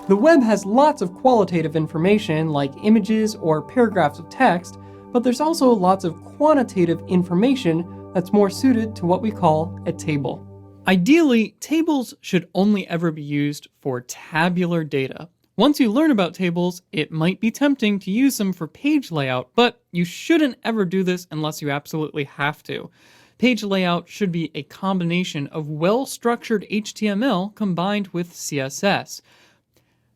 The web has lots of qualitative information like images or paragraphs of text, but there's also lots of quantitative information that's more suited to what we call a table. Ideally, tables should only ever be used for tabular data. Once you learn about tables, it might be tempting to use them for page layout, but you shouldn't ever do this unless you absolutely have to. Page layout should be a combination of well-structured HTML combined with CSS.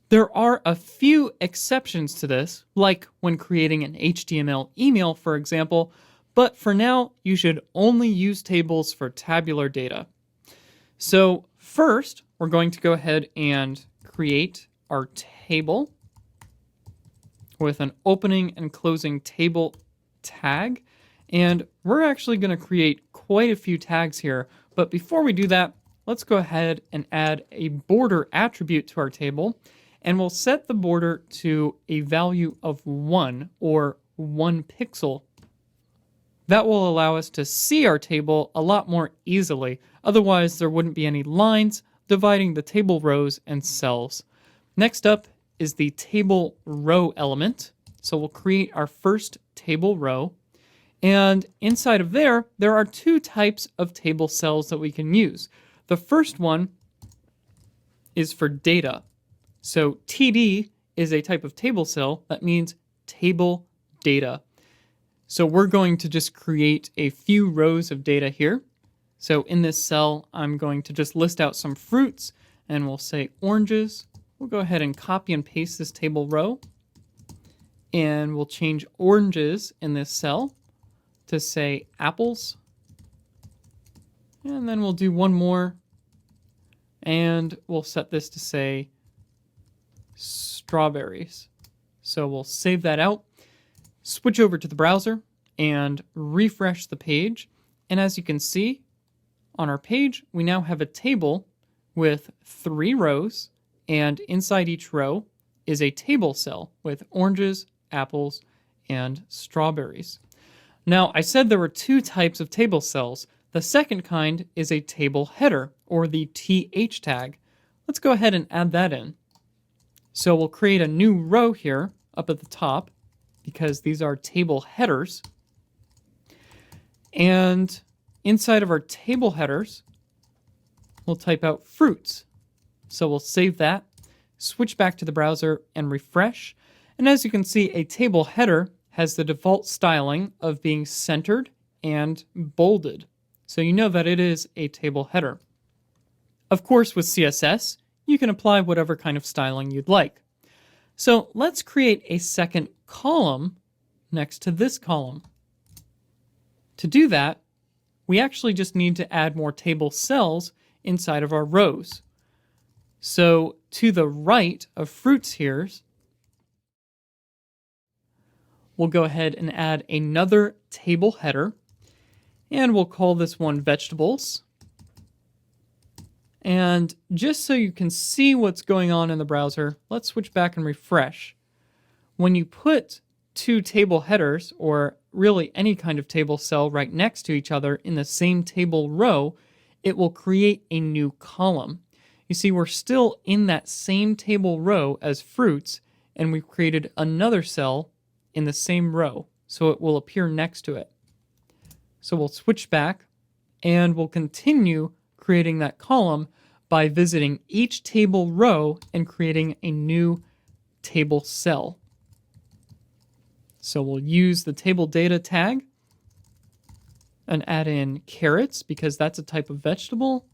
There are a few exceptions to this, like when creating an HTML email, for example, but for now, you should only use tables for tabular data. So first, we're going to go ahead and create our table with an opening and closing table tag. And we're actually going to create quite a few tags here. But before we do that, let's go ahead and add a border attribute to our table. And we'll set the border to a value of 1 or 1 pixel. That will allow us to see our table a lot more easily. Otherwise, there wouldn't be any lines dividing the table rows and cells. Next up is the table row element. So we'll create our first table row. And inside of there are two types of table cells that we can use. The first one is for data. So TD is a type of table cell that means table data. So we're going to just create a few rows of data here. So in this cell, I'm going to just list out some fruits and we'll say oranges. We'll go ahead and copy and paste this table row. And we'll change oranges in this cell to say apples. And then we'll do one more. And we'll set this to say strawberries. So we'll save that out, switch over to the browser, and refresh the page. And as you can see on our page, we now have a table with 3 rows, and inside each row is a table cell with oranges, apples, and strawberries. Now, I said there were 2 types of table cells. The second kind is a table header, or the TH tag. Let's go ahead and add that in. So we'll create a new row here up at the top because these are table headers. And inside of our table headers, we'll type out fruits. So we'll save that, switch back to the browser and refresh. And as you can see, a table header has the default styling of being centered and bolded. So you know that it is a table header. Of course, with CSS, you can apply whatever kind of styling you'd like. So let's create a second column next to this column. To do that, we actually just need to add more table cells inside of our rows. So to the right of fruits here, we'll go ahead and add another table header, and we'll call this one vegetables. And just so you can see what's going on in the browser, let's switch back and refresh. When you put 2 table headers, or really any kind of table cell right next to each other in the same table row, it will create a new column. You see, we're still in that same table row as fruits, and we've created another cell in the same row, so it will appear next to it. So we'll switch back, and we'll continue creating that column by visiting each table row and creating a new table cell. So we'll use the table data tag and add in carrots because that's a type of vegetable.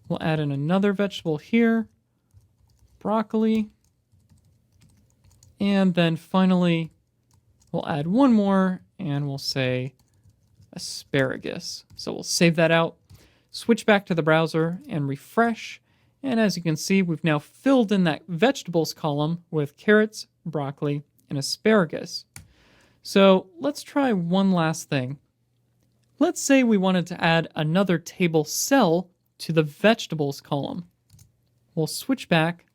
We'll add in another vegetable here, broccoli, and then finally we'll add one more and we'll say asparagus. So we'll save that out, switch back to the browser and refresh. And as you can see, we've now filled in that vegetables column with carrots, broccoli, and asparagus. So let's try one last thing. Let's say we wanted to add another table cell to the vegetables column. We'll switch back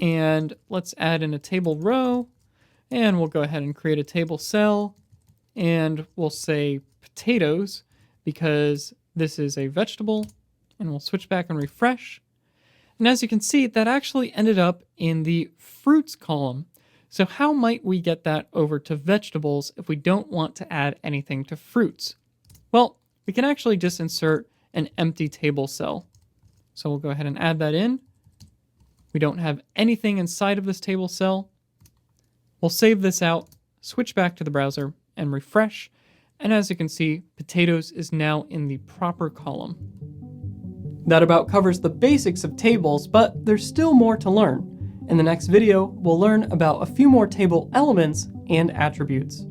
and let's add in a table row, and we'll go ahead and create a table cell, and we'll say potatoes because this is a vegetable, and we'll switch back and refresh. And as you can see, that actually ended up in the fruits column. So how might we get that over to vegetables if we don't want to add anything to fruits? Well, we can actually just insert an empty table cell. So we'll go ahead and add that in. We don't have anything inside of this table cell. We'll save this out, switch back to the browser, and refresh. And as you can see, potatoes is now in the proper column. That about covers the basics of tables, but there's still more to learn. In the next video, we'll learn about a few more table elements and attributes.